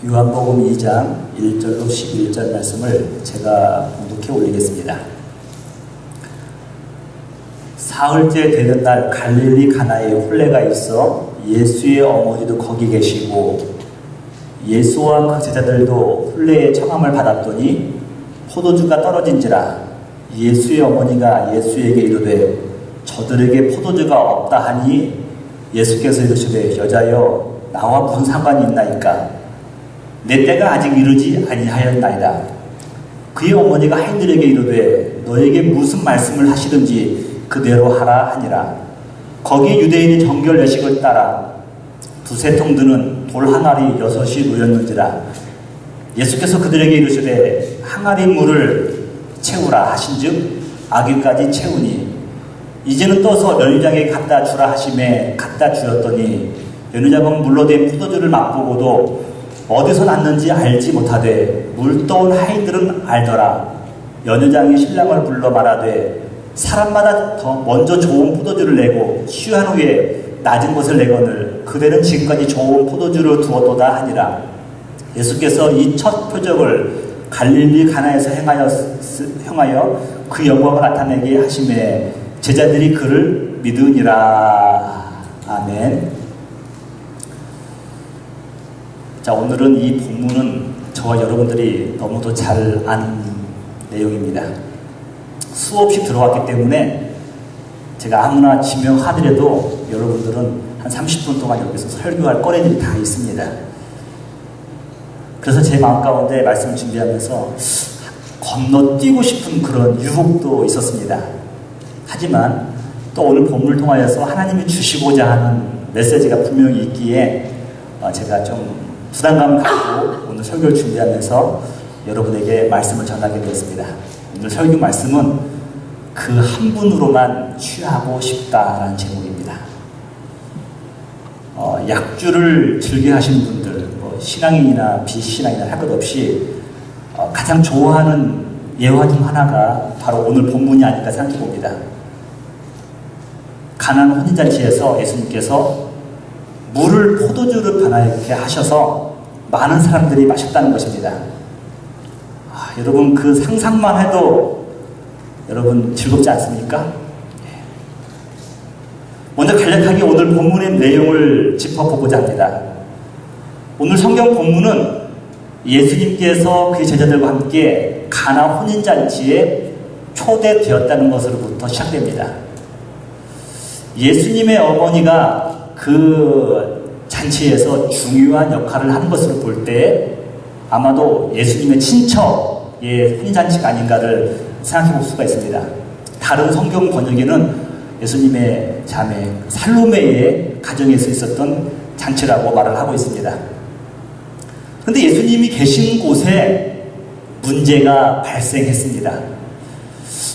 요한복음 2장 1절로 11절 말씀을 제가 봉독해 올리겠습니다. 사흘째 되는 날 갈릴리 가나에 혼례가 있어 예수의 어머니도 거기 계시고 예수와 그 제자들도 혼례의 청함을 받았더니 포도주가 떨어진지라 예수의 어머니가 예수에게 이르되 저들에게 포도주가 없다 하니 예수께서 이르시되 여자여 나와 무슨 상관이 있나이까 내 때가 아직 이르지 아니하였나이다. 그의 어머니가 하인들에게 이르되 너에게 무슨 말씀을 하시든지 그대로 하라 하니라. 거기에 유대인이 정결 예식을 따라 두세 통 드는 돌 항아리 6이 놓였는지라. 예수께서 그들에게 이르시되 항아리 물을 채우라 하신즉 아귀까지 채우니 이제는 떠서 연회장에 갖다 주라 하심에 갖다 주었더니 연회장은 물로 된 포도주를 맛보고도 어디서 났는지 알지 못하되 물 떠온 하인들은 알더라. 연회장이 신랑을 불러 말하되 사람마다 더 먼저 좋은 포도주를 내고 취한 후에 낮은 것을 내거늘 그대는 지금까지 좋은 포도주를 두었도다 하니라. 예수께서 이 첫 표적을 갈릴리 가나에서 행하여 그 영광을 나타내게 하심에 제자들이 그를 믿으니라. 아멘. 자, 오늘은 이 본문은 저와 여러분들이 너무도 잘 아는 내용입니다. 수없이 들어왔기 때문에 제가 아무나 지명하더라도 여러분들은 한 30분 동안 여기서 설교할 거리들이 다 있습니다. 그래서 제 마음 가운데 말씀을 준비하면서 건너뛰고 싶은 그런 유혹도 있었습니다. 하지만 또 오늘 본문을 통하여서 하나님이 주시고자 하는 메시지가 분명히 있기에 제가 좀 부담감을 갖고 오늘 설교를 준비하면서 여러분에게 말씀을 전하게 되었습니다. 오늘 설교 말씀은 그 한 분으로만 취하고 싶다라는 제목입니다. 약주를 즐겨 하시는 분들, 신앙인이나 비신앙이나 할 것 없이 가장 좋아하는 예화 중 하나가 바로 오늘 본문이 아닐까 생각해 봅니다. 가나안 혼인잔치에서 예수님께서 물을 포도주를 변하게 하셔서 많은 사람들이 마셨다는 것입니다. 여러분 그 상상만 해도 여러분 즐겁지 않습니까? 먼저 간략하게 오늘 본문의 내용을 짚어보고자 합니다. 오늘 성경 본문은 예수님께서 그의 제자들과 함께 가나 혼인잔치에 초대되었다는 것으로부터 시작됩니다. 예수님의 어머니가 그 잔치에서 중요한 역할을 하는 것으로 볼 때 아마도 예수님의 친척의 혼인잔치가 아닌가를 생각해 볼 수가 있습니다. 다른 성경 번역에는 예수님의 자매 살로메의 가정에서 있었던 잔치라고 말을 하고 있습니다. 그런데 예수님이 계신 곳에 문제가 발생했습니다.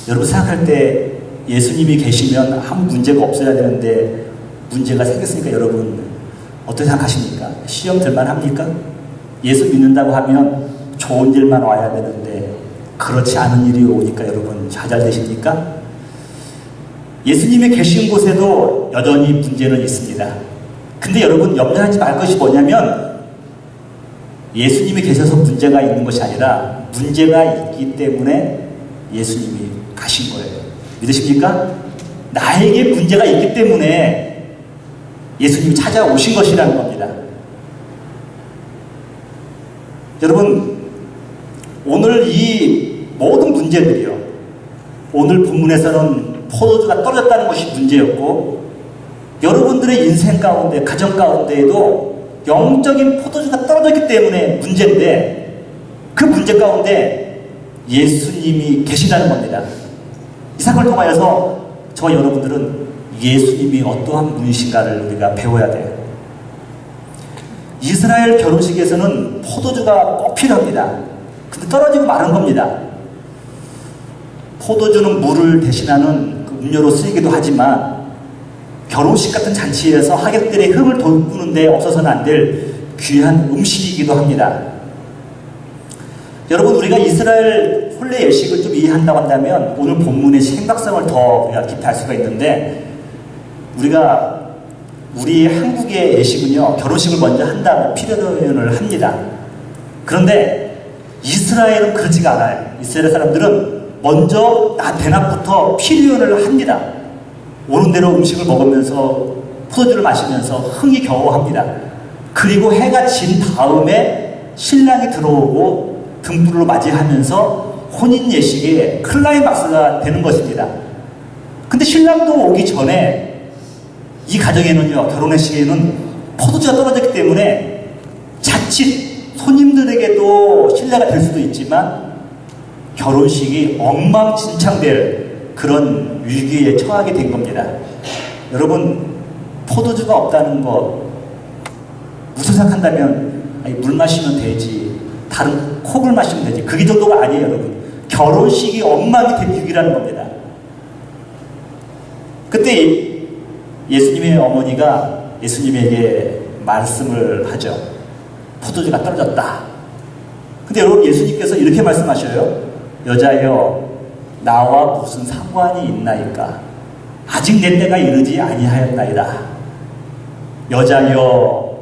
여러분 생각할 때 예수님이 계시면 아무 문제가 없어야 되는데 문제가 생겼으니까 여러분 어떻게 생각하십니까? 시험 들만 합니까? 예수 믿는다고 하면 좋은 일만 와야 되는데 그렇지 않은 일이 오니까 여러분 좌절되십니까? 예수님이 계신 곳에도 여전히 문제는 있습니다. 근데 여러분 염려하지 말 것이 뭐냐면 예수님이 계셔서 문제가 있는 것이 아니라 문제가 있기 때문에 예수님이 가신 거예요. 믿으십니까? 나에게 문제가 있기 때문에 예수님이 찾아오신 것이라는 겁니다. 여러분 오늘 이 모든 문제들이요, 오늘 본문에서는 포도주가 떨어졌다는 것이 문제였고 여러분들의 인생 가운데 가정 가운데에도 영적인 포도주가 떨어졌기 때문에 문제인데 그 문제 가운데 예수님이 계신다는 겁니다. 이 사건을 통하여서 저와 여러분들은 예수님이 어떠한 분이신가를 우리가 배워야 돼요. 이스라엘 결혼식에서는 포도주가 꼭 필요합니다. 근데 떨어지고 마는 겁니다. 포도주는 물을 대신하는 그 음료로 쓰이기도 하지만 결혼식 같은 잔치에서 하객들의 흥을 돋구는데 없어서는 안 될 귀한 음식이기도 합니다. 여러분 우리가 이스라엘 혼례 예식을 좀 이해한다고 한다면 오늘 본문의 심각성을 더 우리가 깊이 알 수가 있는데, 우리 한국의 예식은요 결혼식을 먼저 한 다음에 피로연을 합니다. 그런데 이스라엘은 그렇지가 않아요. 이스라엘 사람들은 먼저 대낮부터 피리연을 합니다. 오는 대로 음식을 먹으면서 포도주를 마시면서 흥이 겨워합니다. 그리고 해가 진 다음에 신랑이 들어오고 등불로 맞이하면서 혼인 예식의 클라이막스가 되는 것입니다. 근데 신랑도 오기 전에 이 가정에는요, 결혼식 시에는 포도주가 떨어졌기 때문에 자칫 손님들에게도 신뢰가 될 수도 있지만 결혼식이 엉망진창될 그런 위기에 처하게 된 겁니다. 여러분, 포도주가 없다는 거 무슨 생각한다면 아니, 물 마시면 되지, 다른 콕을 마시면 되지, 그 정도가 아니에요. 여러분, 결혼식이 엉망이 된 위기라는 겁니다. 그때 예수님의 어머니가 예수님에게 말씀을 하죠. 포도주가 떨어졌다. 근데 여러분, 예수님께서 이렇게 말씀하셔요. 여자여, 나와 무슨 상관이 있나이까? 아직 내 때가 이르지 아니하였나이다. 여자여,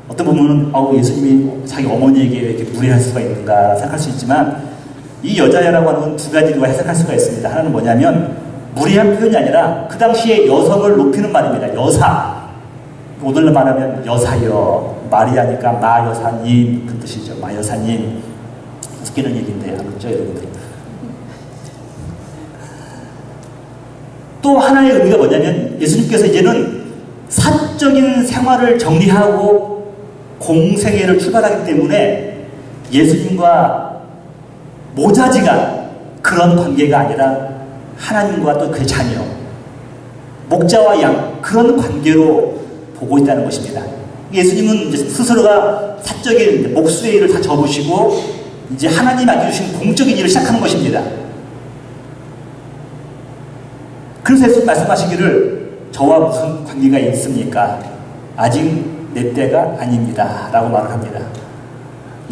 어떤 부분은 예수님이 자기 어머니에게 왜 이렇게 무례할 수가 있는가 생각할 수 있지만, 이 여자여라고 하는 건 두 가지로 해석할 수가 있습니다. 하나는 뭐냐면 무례한 표현이 아니라 그 당시에 여성을 높이는 말입니다. 여사. 오늘로 말하면 여사여, 마리아니까 마여사님 그 뜻이죠. 마여사님. 웃기는 얘기인데 알았죠, 여러분들? 또 하나의 의미가 뭐냐면 예수님께서 이제는 사적인 생활을 정리하고 공생애를 출발하기 때문에 예수님과 모자지간 그런 관계가 아니라 하나님과 또 그의 자녀, 목자와 양, 그런 관계로 보고 있다는 것입니다. 예수님은 이제 스스로가 사적인 목수의 일을 다 접으시고 이제 하나님 맡겨주신 공적인 일을 시작하는 것입니다. 그래서 예수님 말씀하시기를 저와 무슨 관계가 있습니까? 아직 내 때가 아닙니다. 라고 말을 합니다.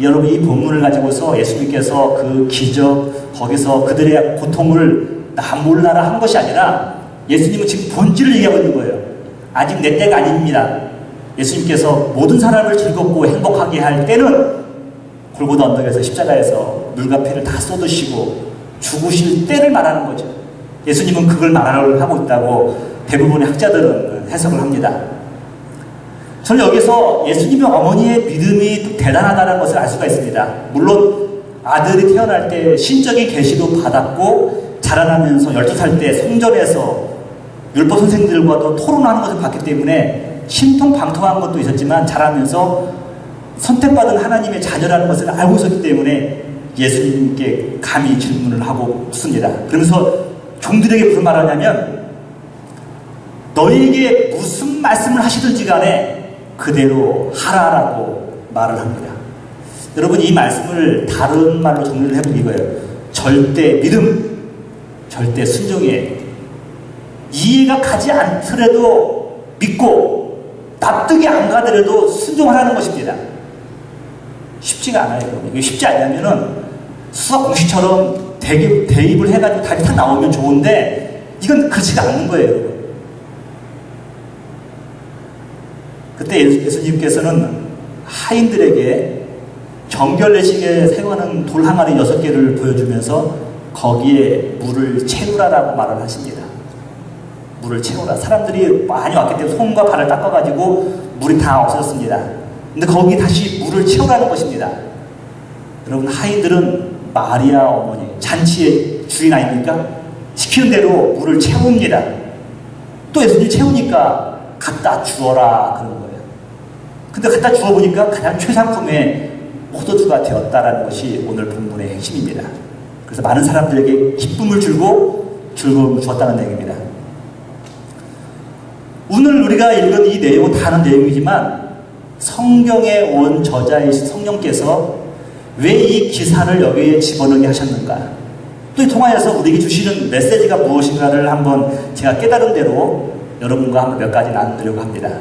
여러분, 이 본문을 가지고서 예수님께서 그 기적, 거기서 그들의 고통을 나 몰라라 한 것이 아니라 예수님은 지금 본질을 얘기하고 있는 거예요. 아직 내 때가 아닙니다. 예수님께서 모든 사람을 즐겁고 행복하게 할 때는 골고다 언덕에서 십자가에서 물과 피를 다 쏟으시고 죽으실 때를 말하는 거죠. 예수님은 그걸 말하고 있다고 대부분의 학자들은 해석을 합니다. 저는 여기서 예수님의 어머니의 믿음이 대단하다는 것을 알 수가 있습니다. 물론 아들이 태어날 때 신적인 계시도 받았고 자라나면서 12살 때 성전에서 율법 선생들과도 토론하는 것을 봤기 때문에 신통방통한 것도 있었지만 자라면서 선택받은 하나님의 자녀라는 것을 알고 있었기 때문에 예수님께 감히 질문을 하고 묻습니다. 그러면서 종들에게 무슨 말을 하냐면 너희에게 무슨 말씀을 하시든지 간에 그대로 하라라고 말을 합니다. 여러분, 이 말씀을 다른 말로 정리를 해보면 이거예요. 절대 믿음, 절대 순종이에요. 이해가 가지 않더라도 믿고 납득이 안 가더라도 순종하라는 것입니다. 쉽지가 않아요. 이게 쉽지 않냐면은 수학 공식처럼 대입을 해가지고 답이 딱 나오면 좋은데 이건 그렇지가 않는 거예요. 그때 예수님께서는 하인들에게 정결례식에 사용하는 돌 항아리 6개를 보여주면서 거기에 물을 채우라라고 말을 하십니다. 물을 채우라. 사람들이 많이 왔기 때문에 손과 발을 닦아가지고 물이 다 없어졌습니다. 근데 거기 다시 물을 채우라는 것입니다. 여러분, 하인들은 마리아 어머니, 잔치의 주인 아닙니까? 시키는 대로 물을 채웁니다. 또 예수님이 채우니까 갖다 주어라 그런 거예요. 근데 갖다 주어보니까 가장 최상품의 포도주가 되었다라는 것이 오늘 본문의 핵심입니다. 그래서 많은 사람들에게 기쁨을 주고 즐거움을 주었다는 내용입니다. 오늘 우리가 읽은 이 내용은 다른 내용이지만 성경의 원 저자이신 성령께서 왜 이 기사를 여기에 집어넣게 하셨는가, 또 이 통화에서 우리에게 주시는 메시지가 무엇인가를 한번 제가 깨달은 대로 여러분과 한번 몇 가지 나누려고 합니다.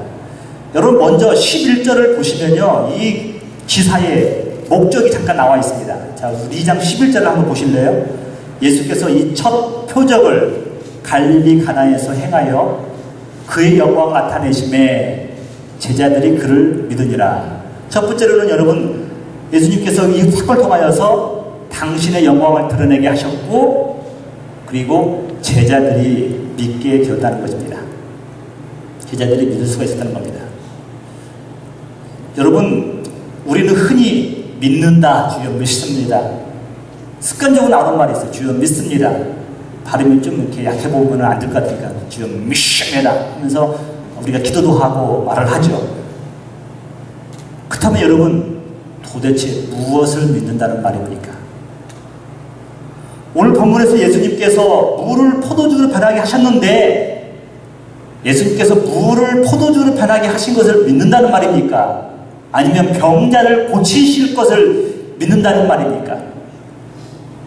여러분, 먼저 11절을 보시면요, 이 기사의 목적이 잠깐 나와 있습니다. 자, 2장 11절을 한번 보실래요? 예수께서 이 첫 표적을 갈릴리 가나에서 행하여 그의 영광을 나타내심에 제자들이 그를 믿으니라. 첫 번째로는 여러분, 예수님께서 이 사건을 통하여서 당신의 영광을 드러내게 하셨고, 그리고 제자들이 믿게 되었다는 것입니다. 제자들이 믿을 수가 있었다는 겁니다. 여러분, 우리는 흔히 믿는다, 주여 믿습니다. 습관적으로 나오는 말이 있어요. 주여 믿습니다. 발음이 좀 이렇게 약해 보면 안 될 것 같으니까 주여 믿습니다 하면서 우리가 기도도 하고 말을 하죠. 그렇다면 여러분, 도대체 무엇을 믿는다는 말입니까? 오늘 본문에서 예수님께서 물을 포도주로 변하게 하셨는데, 예수님께서 물을 포도주로 변하게 하신 것을 믿는다는 말입니까? 아니면 병자를 고치실 것을 믿는다는 말입니까?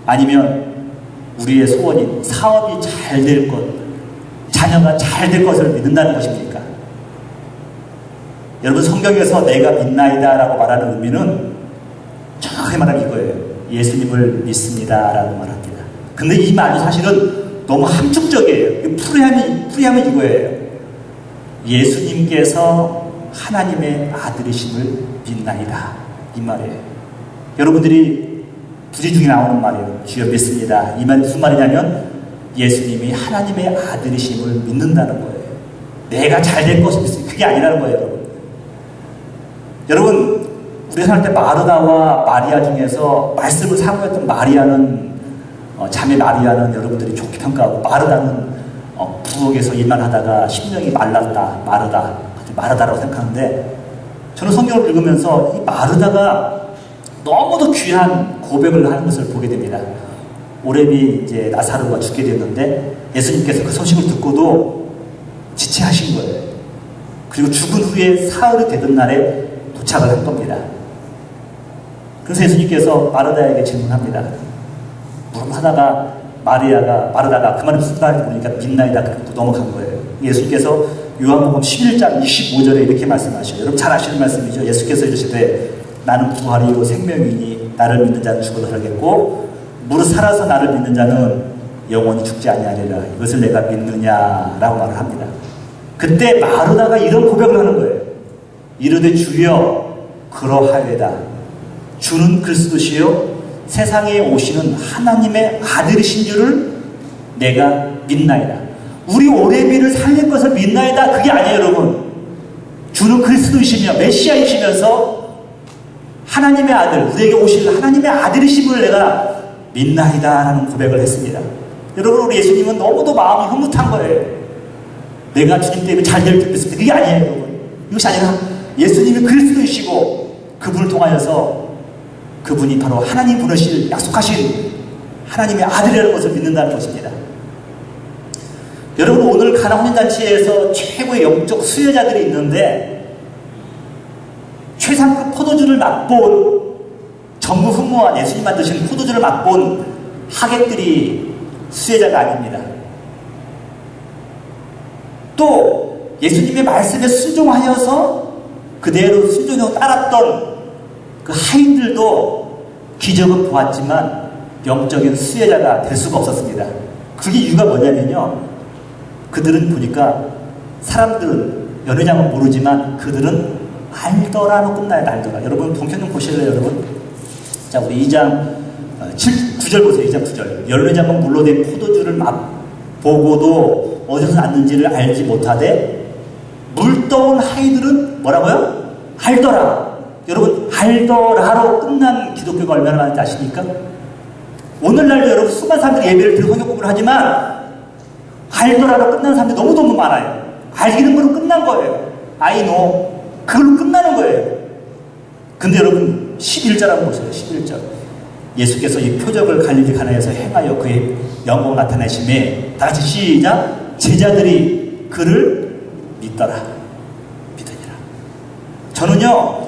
아니면 우리의 소원인 사업이 잘 될 것, 자녀가 잘 될 것을 믿는다는 것입니까? 여러분, 성경에서 내가 믿나이다 라고 말하는 의미는 정확하게 말하면 이거예요. 예수님을 믿습니다 라고 말합니다. 근데 이 말이 사실은 너무 함축적이에요. 풀이하면 이거예요. 예수님께서 하나님의 아들이심을 믿나이다, 이 말이에요. 여러분들이 부지 중에 나오는 말이에요. 주여 믿습니다. 이 말이 무슨 말이냐면 예수님이 하나님의 아들이심을 믿는다는 거예요. 내가 잘 될 것을 믿습니다. 그게 아니라는 거예요, 여러분. 여러분, 우리 살 때 마르다와 마리아 중에서 말씀을 사모했던 마리아는, 자매 마리아는 여러분들이 좋게 평가하고, 마르다는 부엌에서 일만 하다가 심령이 말랐다, 마르다라고 생각하는데, 저는 성경을 읽으면서 이 마르다가 너무도 귀한 고백을 하는 것을 보게 됩니다. 오레비 이제 나사로가 죽게 됐는데 예수님께서 그 소식을 듣고도 지체하신 거예요. 그리고 죽은 후에 사흘이 되던 날에 도착을 한 겁니다. 그래서 예수님께서 마르다에게 질문합니다. 물음하다가 마르다가 그 말이 무슨 말인지 모르니까 믿나이다 그러고 넘어간 거예요. 예수님께서 요한복음 11장 25절에 이렇게 말씀하셔요. 여러분 잘 아시는 말씀이죠. 예수께서 이르시되 나는 부활이요 생명이니 나를 믿는 자는 죽어도 살겠고 무릇 살아서 나를 믿는 자는 영원히 죽지 아니하리라. 이것을 내가 믿느냐라고 말을 합니다. 그때 마르다가 이런 고백을 하는 거예요. 이르되 주여 그러하여다. 주는 그리스도시요 세상에 오시는 하나님의 아들이신 줄을 내가 믿나이다. 우리 오레비를 살릴 것을 믿나이다. 그게 아니에요, 여러분. 주는 그리스도이시며 메시아이시면서 하나님의 아들, 우리에게 오실 하나님의 아들이심을 내가 믿나이다 라는 고백을 했습니다. 여러분, 우리 예수님은 너무도 마음이 흐뭇한 거예요. 내가 주님 때문에 잘 될 줄 믿습니다. 그게 아니에요, 여러분. 이것이 아니라 예수님이 그리스도이시고 그분을 통하여서 그분이 바로 하나님 부르실 약속하신 하나님의 아들이라는 것을 믿는다는 것입니다. 여러분, 오늘 가나 혼인잔치에서 최고의 영적 수혜자들이 있는데 최상급 포도주를 맛본 전부 흠모한 예수님 만드신 포도주를 맛본 하객들이 수혜자가 아닙니다. 또 예수님의 말씀에 순종하여서 그대로 순종하고 따랐던 그 하인들도 기적은 보았지만 영적인 수혜자가 될 수가 없었습니다. 그게 이유가 뭐냐면요, 그들은 보니까 사람들은 연회장은 모르지만 그들은 알더라로 끝나요. 알더라. 여러분 본편 좀 보실래요, 여러분? 자, 우리 2장 9절 보세요. 2장 9절. 연회장은 물로 된 포도주를 맛보고도 어디서 났는지를 알지 못하되 물떠온 하이들은 뭐라고요? 알더라. 여러분, 알더라로 끝난 기독교가 얼마나 많은지 아십니까? 오늘날도 여러분 수많은 사람들이 예배를 드리고 성경 공부를 하지만 알더라로 끝난 사람들이 너무너무 많아요. 알기는 거로 끝난 거예요. I know. 그걸로 끝나는 거예요. 근데 여러분 11절 한번 보세요. 11절. 예수께서 이 표적을 갈릴리 가나에서 행하여 그의 영광을 나타내심에 다같이 시작. 제자들이 그를 믿더라. 믿으니라. 저는요,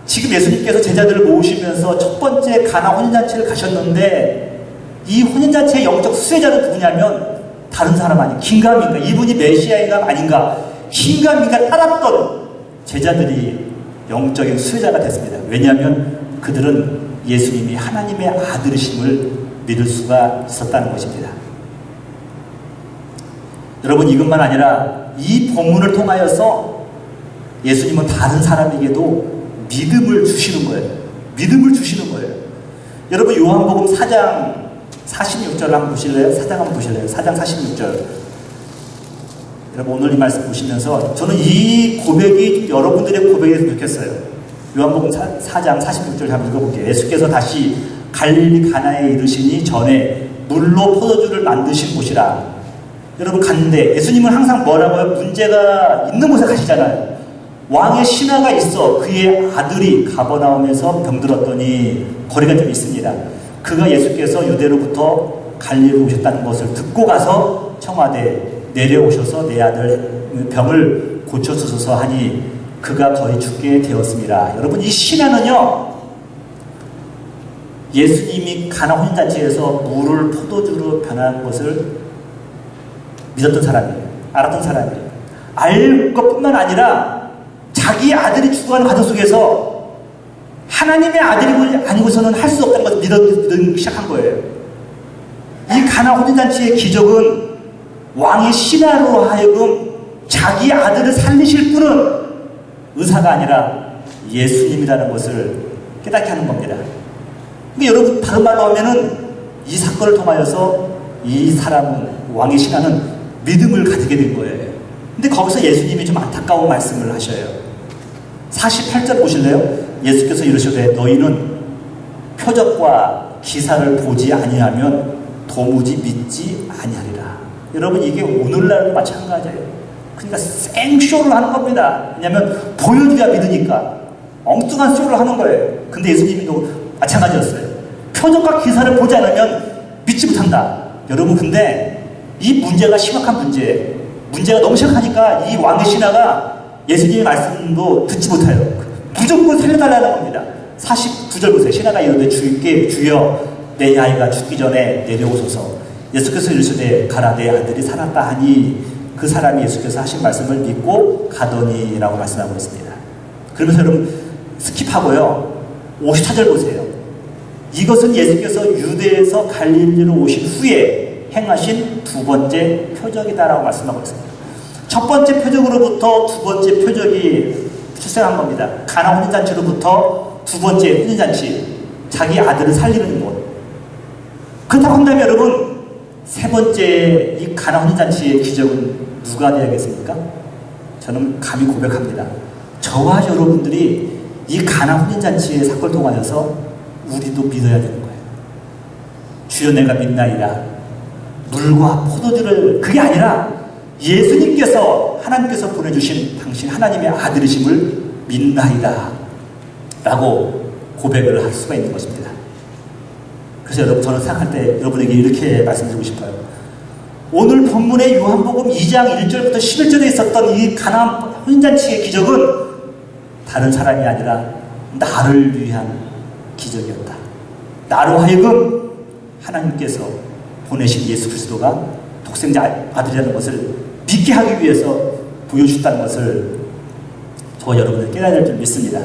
지금 예수님께서 제자들을 모으시면서 첫 번째 가나 혼인잔치를 가셨는데 이 혼인잔치의 영적 수혜자는 누구냐면 다른 사람 아닌 긴가민가, 이분이 메시아인가 아닌가, 긴가민가 따랐던 제자들이 영적인 수혜자가 됐습니다. 왜냐하면 그들은 예수님이 하나님의 아들이심을 믿을 수가 있었다는 것입니다. 여러분, 이것만 아니라 이 본문을 통하여서 예수님은 다른 사람에게도 믿음을 주시는 거예요. 믿음을 주시는 거예요. 여러분 요한복음 4장 46절 한번 보실래요? 4장 한번 보실래요? 4장 46절. 여러분 오늘 이 말씀 보시면서 저는 이 고백이 여러분들의 고백이었으면 좋겠어요. 요한복음 4장 46절 한번 읽어볼게요. 예수께서 다시 갈릴리 가나에 이르시니 전에 물로 포도주를 만드신 곳이라. 여러분 갔는데 예수님은 항상 뭐라고요? 문제가 있는 곳에 가시잖아요. 왕의 신하가 있어 그의 아들이 가버나움에서 병들었더니 거리가 좀 있습니다. 그가 예수께서 유대로부터 갈릴리로 오셨다는 것을 듣고 가서 청하되 내려오셔서 내 아들 병을 고쳐주소서 하니 그가 거의 죽게 되었습니다. 여러분 이 신하는요 예수님이 가나 혼인잔치에서 물을 포도주로 변한 것을 믿었던 사람이에요. 알았던 사람이에요. 알 것뿐만 아니라 자기 아들이 죽어가는 과정 속에서 하나님의 아들이 아니고서는 할 수 없다는 것을 믿기 시작한 거예요. 이 가나 혼인잔치의 기적은 왕의 신하로 하여금 자기 아들을 살리실 분은 의사가 아니라 예수님이라는 것을 깨닫게 하는 겁니다. 근데 여러분 다른 말로 하면은 이 사건을 통하여서 이 사람은 왕의 신하는 믿음을 가지게 된 거예요. 근데 거기서 예수님이 좀 안타까운 말씀을 하셔요. 48절 보실래요? 예수께서 이르시되 너희는 표적과 기사를 보지 아니하면 도무지 믿지 아니하리라. 여러분 이게 오늘날도 마찬가지예요. 그러니까 생쇼를 하는 겁니다. 왜냐하면 보여줘야 믿으니까 엉뚱한 쇼를 하는 거예요. 근데 예수님도 마찬가지였어요. 표적과 기사를 보지 않으면 믿지 못한다. 여러분 근데 이 문제가 심각한 문제예요. 문제가 너무 심각하니까 이 왕의 신하가 예수님의 말씀도 듣지 못해요. 무조건 살려달라는 겁니다. 49절 보세요. 신하가 이르되 주여 내 아이가 죽기 전에 내려오소서. 예수께서 이르시되 가라 내 아들이 살았다 하니 그 사람이 예수께서 하신 말씀을 믿고 가더니 라고 말씀하고 있습니다. 그러면서 여러분 스킵하고요. 54절 보세요. 이것은 예수께서 유대에서 갈릴리로 오신 후에 행하신 두 번째 표적이다라고 말씀하고 있습니다. 첫 번째 표적으로부터 두 번째 표적이 출생한 겁니다. 가나 혼인잔치로부터 두 번째 혼인잔치, 자기 아들을 살리는 것. 그렇다고 한다면 여러분 세 번째 이 가나 혼인잔치의 기적은 누가 되야겠습니까? 저는 감히 고백합니다. 저와 여러분들이 이 가나 혼인잔치의 사건을 통하여서 우리도 믿어야 되는 거예요. 주여 내가 믿나이다. 물과 포도주를 그게 아니라 예수님께서 하나님께서 보내주신 당신 하나님의 아들이심을 믿나이다 라고 고백을 할 수가 있는 것입니다. 그래서 여러분 저는 생각할 때 여러분에게 이렇게 말씀드리고 싶어요. 오늘 본문의 요한복음 2장 1절부터 11절에 있었던 이 가나 혼인잔치의 기적은 다른 사람이 아니라 나를 위한 기적이었다. 나로 하여금 하나님께서 보내신 예수 그리스도가 독생자 아들이라는 것을 믿게 하기 위해서 보여주셨다는 것을 저와 여러분들 깨달아야 될 줄 믿습니다.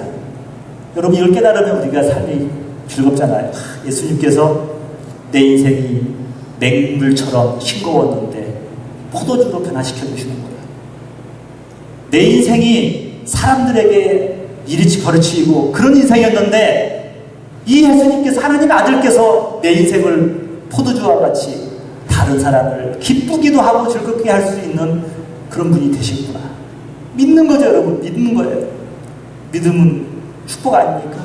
여러분 이걸 깨달으면 우리가 삶이 즐겁잖아요. 예수님께서 내 인생이 맹물처럼 싱거웠는데 포도주로 변화시켜 주시는 거예요. 내 인생이 사람들에게 이리 거르치고 그런 인생이었는데 이 예수님께서 하나님의 아들께서 내 인생을 포도주와 같이 다른 사람을 기쁘기도 하고 즐겁게 할 수 있는 그런 분이 되시구나. 믿는 거죠, 여러분. 믿는 거예요. 믿음은 축복 아닙니까?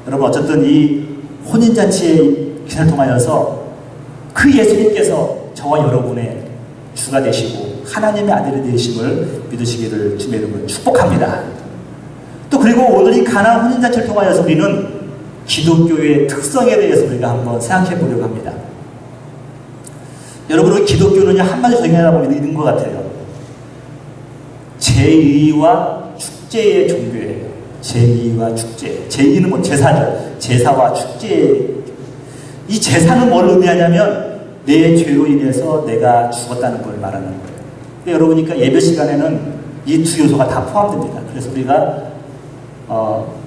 여러분, 어쨌든 이 혼인잔치의 기사를 통하여서 그 예수님께서 저와 여러분의 주가 되시고 하나님의 아들이 되심을 믿으시기를 주의 이름으로 축복합니다. 또 그리고 오늘 이 가나 혼인잔치를 통하여서 우리는 기독교의 특성에 대해서 우리가 한번 생각해 보려고 합니다. 여러분, 기독교는 한마디 정의하라고 있는 것 같아요. 제의와 축제의 종교예요. 제의와 축제. 제의는 뭐 제사죠. 제사와 축제. 이 제사는 뭘 의미하냐면 내 죄로 인해서 내가 죽었다는 걸 말하는 거예요. 여러분, 그러니까 예배 시간에는 이 두 요소가 다 포함됩니다. 그래서 우리가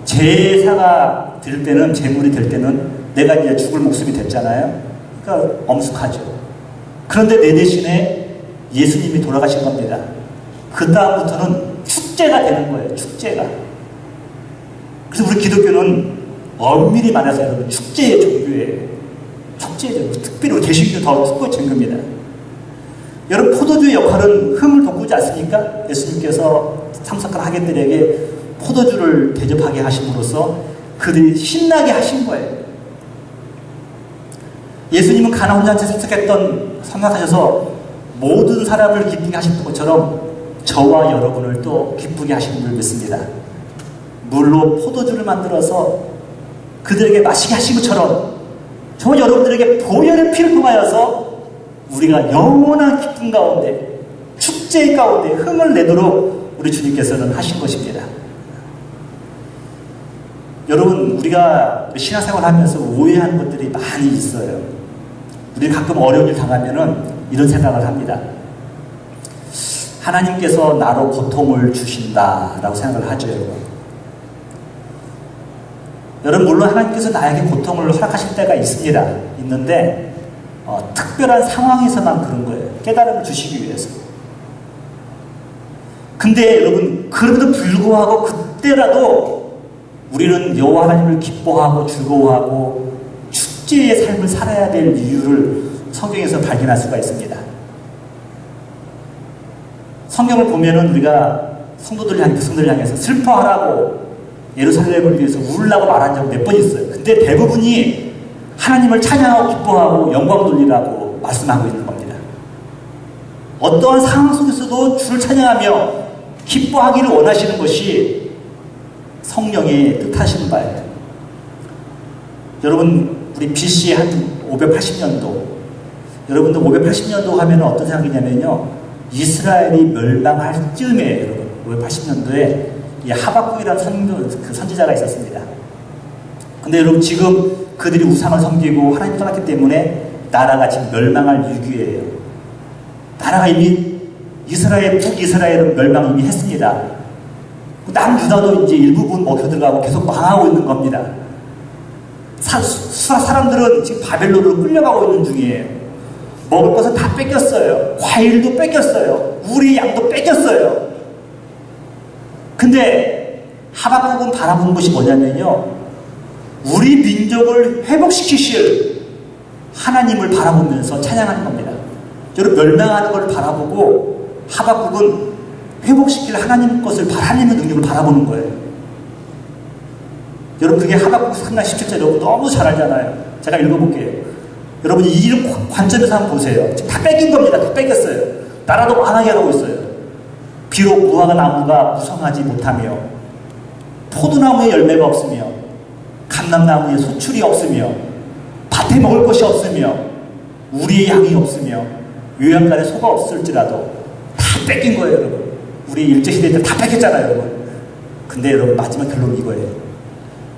제사가 될 때는, 제물이 될 때는 내가 이제 죽을 목숨이 됐잖아요. 그러니까 엄숙하죠. 그런데 내 대신에 예수님이 돌아가신 겁니다. 그 다음부터는 축제가 되는 거예요. 축제가. 그래서 우리 기독교는 엄밀히 말해서 여러분 축제의 종교예요. 축제의 종교. 특별히 우리 개신교 더 축구의 종교입니다. 여러분 포도주의 역할은 흠을 돋구지 않습니까? 예수님께서 참석한 하객들에게 포도주를 대접하게 하심으로써 그들이 신나게 하신 거예요. 예수님은 가나 혼잔치에 참석하셔서 모든 사람을 기쁘게 하셨던 것처럼 저와 여러분을 또 기쁘게 하시는 줄 믿습니다. 물로 포도주를 만들어서 그들에게 마시게 하신 것처럼 정말 여러분들에게 보혈의 피를 통하여서 우리가 영원한 기쁨 가운데 축제 가운데 흥을 내도록 우리 주님께서는 하신 것입니다. 여러분 우리가 신앙생활 하면서 오해하는 것들이 많이 있어요. 우리 가끔 어려운 일 당하면은 이런 생각을 합니다. 하나님께서 나로 고통을 주신다라고 생각을 하죠. 여러분 물론 하나님께서 나에게 고통을 허락하실 때가 있는데 특별한 상황에서만 그런 거예요. 깨달음을 주시기 위해서. 근데 여러분 그럼에도 불구하고 그때라도 우리는 여호와 하나님을 기뻐하고 즐거워하고 축제의 삶을 살아야 될 이유를 성경에서 발견할 수가 있습니다. 성경을 보면은 우리가 백성들을 향해서 슬퍼하라고 예루살렘을 위해서 울라고 말한 적 몇 번 있어요. 근데 대부분이 하나님을 찬양하고 기뻐하고 영광 돌리라고 말씀하고 있는 겁니다. 어떠한 상황 속에서도 주를 찬양하며 기뻐하기를 원하시는 것이 성령의 뜻하시는 바예요. 여러분 우리 BC 한 580년도 여러분들 580년도 하면 어떤 생각이냐면요 이스라엘이 멸망할 즈음에 여러분 580년도에 이 하박국이라는 선지자가 있었습니다. 근데 여러분 지금 그들이 우상을 섬기고 하나님 떠났기 때문에 나라가 지금 멸망할 위기예요. 나라가 이미 북이스라엘은 멸망을 이미 했습니다. 남유다도 이제 일부분 먹혀 들어가고 계속 망하고 있는 겁니다. 사람들은 지금 바벨론으로 끌려가고 있는 중이에요. 먹을 것은 다 뺏겼어요. 과일도 뺏겼어요. 우리 양도 뺏겼어요. 근데 하박국은 바라보는 것이 뭐냐면요 우리 민족을 회복시키실 하나님을 바라보면서 찬양하는 겁니다. 여러분 멸망하는 걸 바라보고 하박국은 회복시킬 하나님 것을 하나님의 능력을 바라보는 거예요. 여러분 그게 하박국 3장 17절 여러분 너무 잘 알잖아요. 제가 읽어볼게요. 여러분이 이런 관점에서 한번 보세요. 지금 다 뺏긴 겁니다. 다 뺏겼어요. 나라도 망하게 하고 있어요. 비록 무화과 나무가 무성하지 못하며 포도나무에 열매가 없으며 감람나무에 소출이 없으며 밭에 먹을 것이 없으며 우리의 양이 없으며 요양간에 소가 없을지라도 다 뺏긴 거예요. 여러분 우리 일제시대 때 다 뺏겼잖아요. 여러분 근데 여러분 마지막 결론은 이거예요.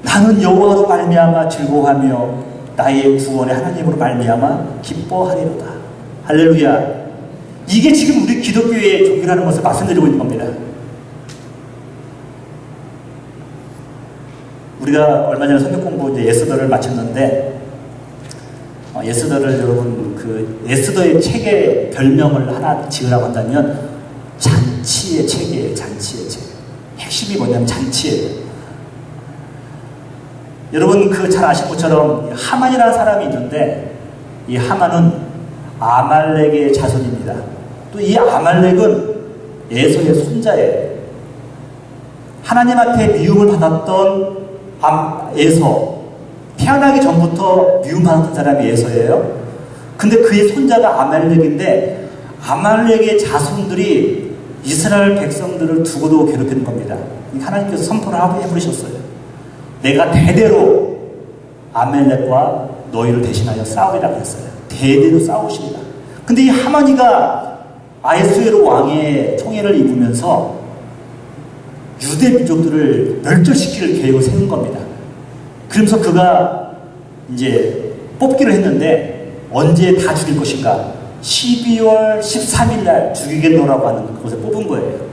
나는 여호와로 말미암아 즐거워하며 나의 구원의 하나님으로 말미암아 기뻐하리로다. 할렐루야. 이게 지금 우리 기독교의 종교라는 것을 말씀드리고 있는 겁니다. 우리가 얼마 전에 성경 공부 이제 예스더를 마쳤는데 예스더를 여러분 예스더의 책의 별명을 하나 지으라고 한다면 잔치의 책이에요. 잔치의 책. 핵심이 뭐냐면 잔치예요. 여러분 잘 아실 것처럼 하만이라는 사람이 있는데 이 하만은 아말렉의 자손입니다. 또 이 아말렉은 에서의 손자예요. 하나님한테 미움을 받았던 에서 태어나기 전부터 미움받았던 사람이 에서예요. 근데 그의 손자가 아말렉인데 아말렉의 자손들이 이스라엘 백성들을 두고도 괴롭히는 겁니다. 하나님께서 선포를 해버리셨어요. 내가 대대로 아말렉과 너희를 대신하여 싸우리라고 했어요. 대대로 싸우십니다. 근데 이 하만이가 아하수에로 왕의 총애를 입으면서 유대 민족들을 멸절시킬 계획을 세운 겁니다. 그러면서 그가 이제 뽑기를 했는데 언제 다 죽일 것인가? 12월 13일 날 죽이겠노라고 하는 그것을 뽑은 거예요.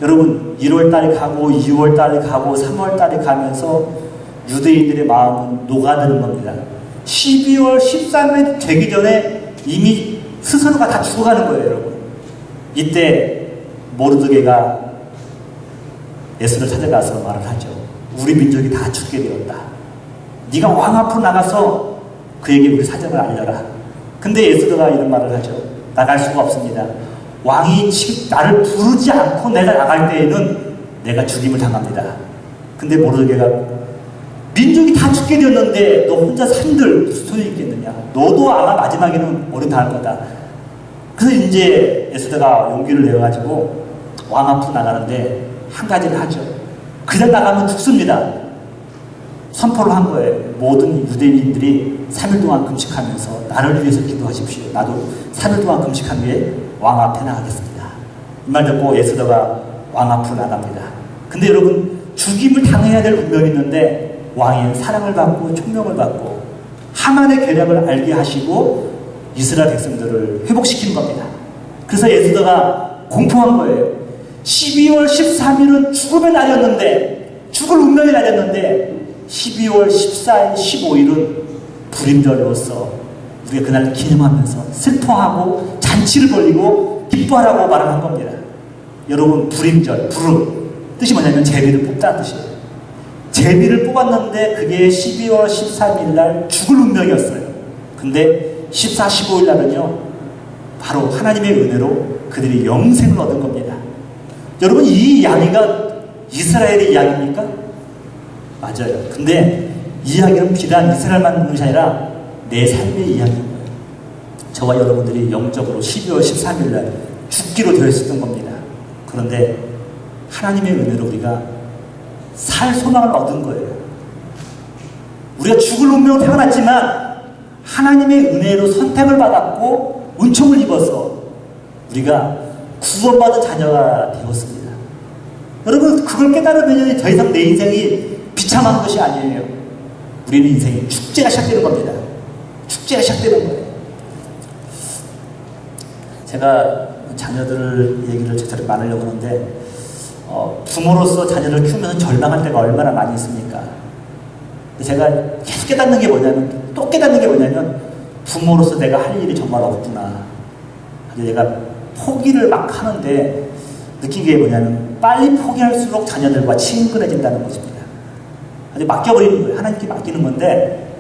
여러분 1월 달이 가고 2월 달이 가고 3월 달이 가면서 유대인들의 마음은 녹아드는 겁니다. 12월 13일 되기 전에 이미 스스로가 다 죽어가는 거예요. 여러분 이때 모르드게가 에스더를 찾아가서 말을 하죠. 우리 민족이 다 죽게 되었다. 네가 왕 앞으로 나가서 그에게 우리 사정을 알려라. 근데 에스더가 이런 말을 하죠. 나갈 수가 없습니다. 왕이 지금 나를 부르지 않고 내가 나갈 때에는 내가 죽임을 당합니다. 근데 모르게가 민족이 다 죽게 되었는데 너 혼자 산들 무슨 소용이 있겠느냐. 너도 아마 마지막에는 어려당할 거다. 그래서 이제 에스더가 용기를 내가지고 왕 앞으로 나가는데 한 가지를 하죠. 그냥 나가면 죽습니다. 선포를 한 거예요. 모든 유대인들이 3일 동안 금식하면서 나를 위해서 기도하십시오. 나도 3일 동안 금식한 후에 왕 앞에 나가겠습니다. 이 말 듣고 에스더가 왕 앞으로 나갑니다. 근데 여러분, 죽임을 당해야 될 운명이 있는데 왕의 사랑을 받고 총명을 받고 하만의 계략을 알게 하시고 이스라엘 백성들을 회복시키는 겁니다. 그래서 에스더가 공포한 거예요. 12월 13일은 죽음의 날이었는데, 죽을 운명의 날이었는데 12월 14일, 15일은 불임절로서 우리가 그날 기념하면서 슬퍼하고 잔치를 벌이고 기뻐하라고 말을 한 겁니다. 여러분, 불임절, 불임 뜻이 뭐냐면 제비를 뽑다는 뜻이에요. 제비를 뽑았는데 그게 12월 13일 날 죽을 운명이었어요. 근데 14, 15일 날은요, 바로 하나님의 은혜로 그들이 영생을 얻은 겁니다. 여러분, 이 이야기가 이스라엘의 이야기입니까? 맞아요. 근데 이 이야기는 비단 이스라엘만 있는 것이 아니라 내 삶의 이야기인 거예요. 저와 여러분들이 영적으로 12월 13일 날 죽기로 되어 있었던 겁니다. 그런데 하나님의 은혜로 우리가 살 소망을 얻은 거예요. 우리가 죽을 운명으로 태어났지만 하나님의 은혜로 선택을 받았고 은총을 입어서 우리가 구원받은 자녀가 되었습니다. 여러분, 그걸 깨달으면 더 이상 내 인생이 비참한 것이 아니에요. 우리는 인생이 축제가 시작되는 겁니다. 축제가 시작되는 거예요. 제가 자녀들 얘기를 저렇게 많으려고 하는데 부모로서 자녀를 키우면서 절망할 때가 얼마나 많이 있습니까? 제가 계속 깨닫는 게 뭐냐면 부모로서 내가 할 일이 정말 없구나. 내가 포기를 막 하는데 느낀 게 뭐냐면 빨리 포기할수록 자녀들과 친근해진다는 것입니다. 아주 맡겨버리는 거예요. 하나님께 맡기는 건데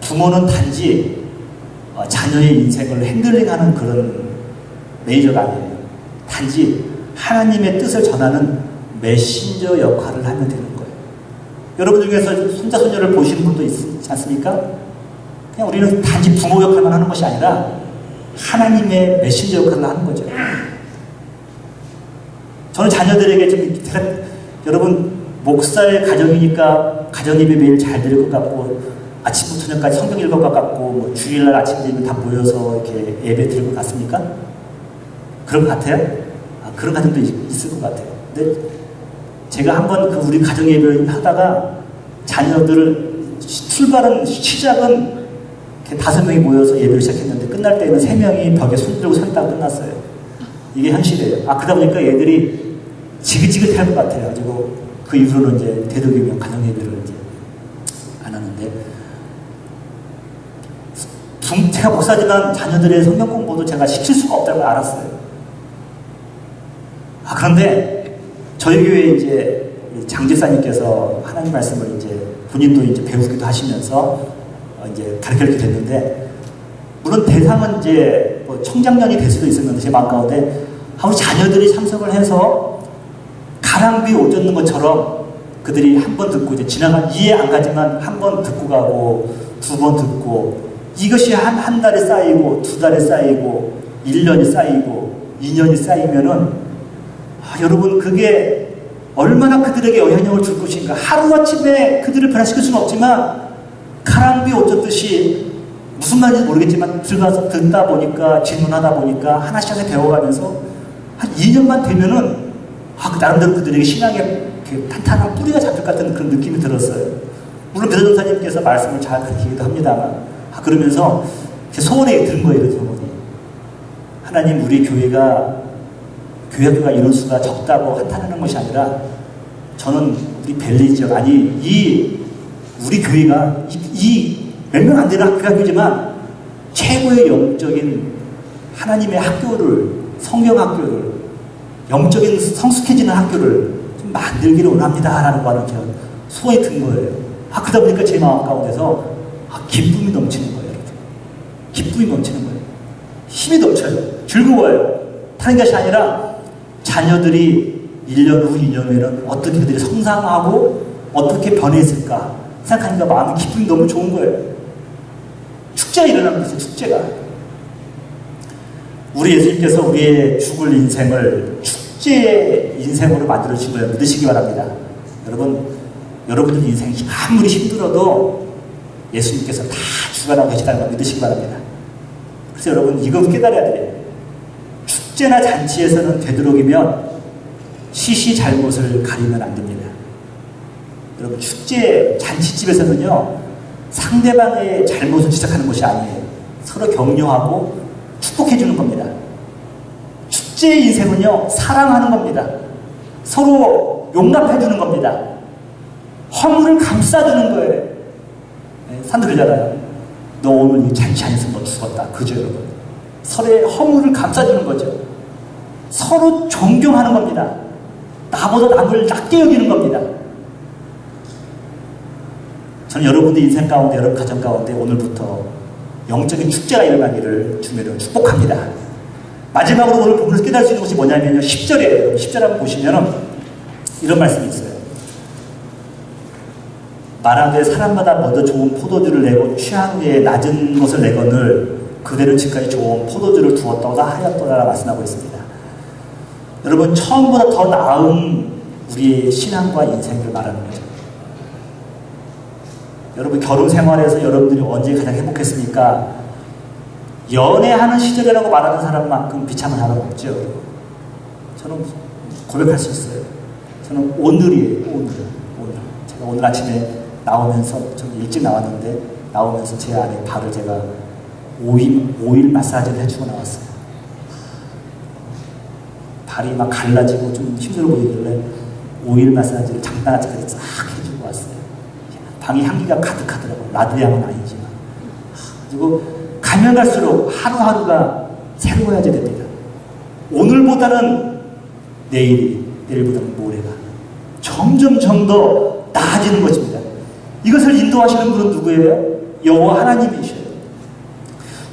부모는 단지 자녀의 인생을 핸들링하는 그런 매니저가 아니에요. 단지 하나님의 뜻을 전하는 메신저 역할을 하면 되는 거예요. 여러분 중에서 손자 손녀를 보시는 분도 있지 않습니까? 그냥 우리는 단지 부모 역할만 하는 것이 아니라 하나님의 메신저 역할을 하는 거죠. 저는 자녀들에게 여러분, 목사의 가정이니까 가정 예배 매일 잘 드릴 것 같고 아침부터 저녁까지 성경 읽을 것 같고 뭐 주일날 아침 되면 다 모여서 이렇게 예배 드릴 것 같습니까? 그런 것 같아요? 그런 가정도 있을 것 같아요. 근데 제가 한번 그 우리 가정 예배를 하다가 자녀들을 시작은 5명이 모여서 예배를 시작했는데 끝날 때는 3명이 벽에 손 들고 서 있다가 끝났어요. 이게 현실이에요. 그러다 보니까 애들이 지긋지긋할 것 같아요. 그리고 그 이후로는 이제 되도록이면 가정 예배를 이제 안 하는데, 제가 목사지만 자녀들의 성경 공부도 제가 시킬 수가 없다는 걸 알았어요. 그런데 저희 교회 이제 장제사님께서 하나님 말씀을 이제 본인도 이제 배우기도 하시면서 이제 가르치게 됐는데, 물론 대상은 이제 뭐 청장년이 될 수도 있었는데 제 마음 가운데 우리 자녀들이 참석을 해서 가랑비 옷 젖는 것처럼 그들이 한 번 듣고 이제 지나간 이해 안 가지만 한 번 듣고 가고 2번 듣고 이것이 한 달에 쌓이고 2달에 쌓이고 1년이 쌓이고 2년이 쌓이면은 여러분, 그게 얼마나 그들에게 영향력을 줄 것인가. 하루아침에 그들을 변화시킬 수는 없지만 가랑비 옷 젖듯이 무슨 말인지 모르겠지만 들어가서 듣다 보니까 질문하다 보니까 하나씩 배워가면서 한 2년만 되면은 나름대로 그들에게 신앙의 탄탄한 뿌리가 잡힐 것 같은 그런 느낌이 들었어요. 물론 배도전사님께서 말씀을 잘 가르치기도 합니다만 그러면서 제 소원에 든 거예요. 그 소원이. 하나님, 우리 교회가 교회가 이런 수가 적다고 한탄하는 것이 아니라 저는 우리 벨리 지역, 우리 교회가 몇 명 안 되는 학교지만 최고의 영적인 하나님의 학교를, 성경 학교를, 영적인 성숙해지는 학교를 좀 만들기를 원합니다라는 거는 제가 소원이 든 거예요. 그러다 보니까 제 마음 가운데서 기쁨이 넘치는 거예요. 기쁨이 넘치는 거예요. 힘이 넘쳐요. 즐거워요. 다른 것이 아니라 자녀들이 1년 후, 2년 후에는 어떻게 그들이 성장하고 어떻게 변해있을까 생각하니까 마음이 기쁨이 너무 좋은 거예요. 축제가 일어나는 거죠. 축제가. 우리 예수님께서 우리의 죽을 인생을 축제의 인생으로 만들어주신 걸 믿으시기 바랍니다. 여러분들 인생이 아무리 힘들어도 예수님께서 다 주관하고 계시다는 걸 믿으시기 바랍니다. 그래서 여러분 이거 깨달아야 돼요. 축제나 잔치에서는 되도록이면 시시잘못을 가리면 안 됩니다. 여러분 축제, 잔치집에서는요 상대방의 잘못을 지적하는 것이 아니에요. 서로 격려하고 축복해주는 겁니다. 축제의 인생은요 사랑하는 겁니다. 서로 용납해주는 겁니다. 허물을 감싸주는 거예요. 산들이잖아요. 너 오늘 이 잔치 안에서 너 죽었다. 그죠 여러분? 서로의 허물을 감싸주는 거죠. 서로 존경하는 겁니다. 나보다 남을 낮게 여기는 겁니다. 저는 여러분들 인생 가운데, 여러분 가정 가운데 오늘부터 영적인 축제가 일어나기를 주님으로 축복합니다. 마지막으로 오늘 본문에서 깨달을 수 있는 것이 뭐냐면요 10절이에요. 10절 한번 보시면 이런 말씀이 있어요. 말하되 사람마다 먼저 좋은 포도주를 내고 취한 후에 낮은 것을 내거늘 그대는 지금까지 좋은 포도주를 두었다고 하였더라 말씀하고 있습니다. 여러분 처음보다 더 나은 우리의 신앙과 인생을 말하는 거죠. 여러분 결혼 생활에서 여러분들이 언제 가장 행복했습니까? 연애하는 시절이라고 말하는 사람만큼 비참한 사람 없죠. 저는 고백할 수 있어요. 저는 오늘이에요. 오늘. 제가 오늘 아침에 나오면서 좀 일찍 나왔는데 나오면서 제 안에 발을 제가 5일 마사지를 해주고 나왔어요. 발이 막 갈라지고 좀 힘들어 보이길래 5일 마사지를 장단아찌까지 싹 해주고 왔어요. 방이 향기가 가득하더라고요. 라드향은 아니지만. 그리고 가면 갈수록 하루하루가 새로워야지 됩니다. 오늘보다는 내일보다는 모레가 점점 더 나아지는 것입니다. 이것을 인도하시는 분은 누구예요? 여호와 하나님이셔요.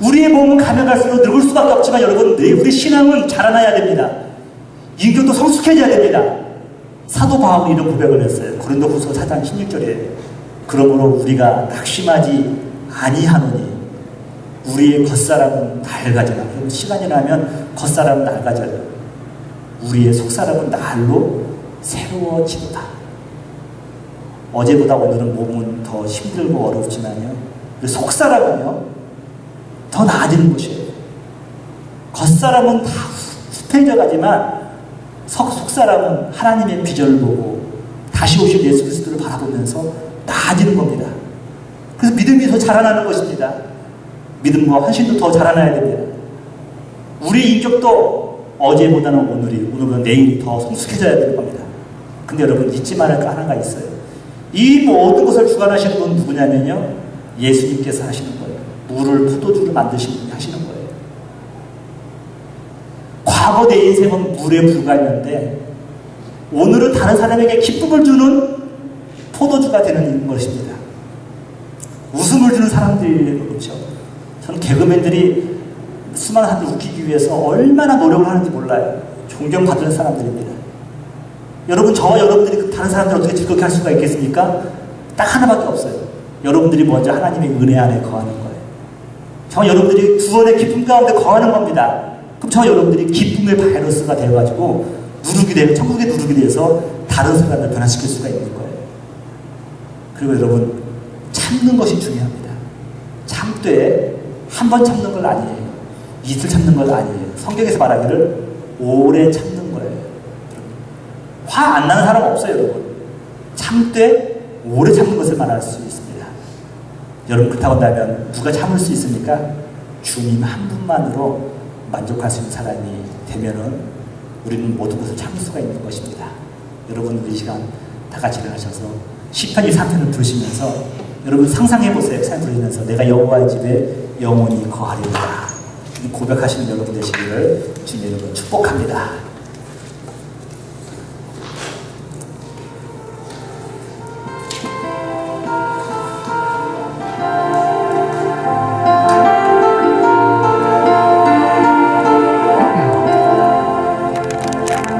우리의 몸은 가면 갈수록 늙을 수밖에 없지만 여러분 우리 신앙은 자라나야 됩니다. 인격도 성숙해져야 됩니다. 사도 바울이 이런 고백을 했어요. 고린도후서 4장 16절에 그러므로 우리가 낙심하지 아니하노니 우리의 겉사람은 낡아져라. 시간이 나면 겉사람은 낡아져요. 우리의 속사람은 날로 새로워지도다. 어제보다 오늘은 몸은 더 힘들고 어렵지만요. 속사람은요 더 나아지는 것이에요. 겉사람은 다 후퇴져가지만 속사람은 하나님의 비전을 보고 다시 오실 예수 그리스도를 바라보면서 나아지는 겁니다. 그래서 믿음이 더 자라나는 것입니다. 믿음과 헌신도 더 자라나야 됩니다. 우리 인격도 어제보다는 오늘보다는 내일이 더 성숙해져야 되는 겁니다. 근데 여러분 잊지 말할 거 하나가 있어요. 이 모든 것을 주관하시는 분은 누구냐면요 예수님께서 하시는 거예요. 물을 포도주로 만드신 분이 하시는 거예요. 과거 내 인생은 물에 불과했는데 오늘은 다른 사람에게 기쁨을 주는 포도주가 되는 것입니다. 웃음을 주는 사람들이 그렇죠. 저는 개그맨들이 수많은 사람들 웃기기 위해서 얼마나 노력을 하는지 몰라요. 존경받는 사람들입니다. 여러분 저와 여러분들이 다른 사람들 어떻게 즐겁게 할 수가 있겠습니까? 딱 하나밖에 없어요. 여러분들이 먼저 하나님의 은혜 안에 거하는 거예요. 저와 여러분들이 구원의 기쁨 가운데 거하는 겁니다. 그럼 저와 여러분들이 기쁨의 바이러스가 되어가지고 천국의 누룩이 돼서 다른 사람을 변화시킬 수가 있는 거예요. 그리고 여러분 참는 것이 중요합니다. 참되 한 번 참는 건 아니에요. 이틀 참는 건 아니에요. 성경에서 말하기를 오래 참는 거예요. 화 안 나는 사람 없어요, 여러분. 참되 오래 참는 것을 말할 수 있습니다. 여러분 그렇다고 한다면 누가 참을 수 있습니까? 주님 한 분만으로 만족할 수 있는 사람이 되면은 우리는 모든 것을 참을 수가 있는 것입니다. 여러분 우리 시간 다 같이 일어나셔서 시편 23편을 들으시면서 여러분 상상해보세요. 들으시면서 내가 여호와의 집에 영원히 거하리로다. 고백하시는 여러분 되시기를 주님 여러분 축복합니다.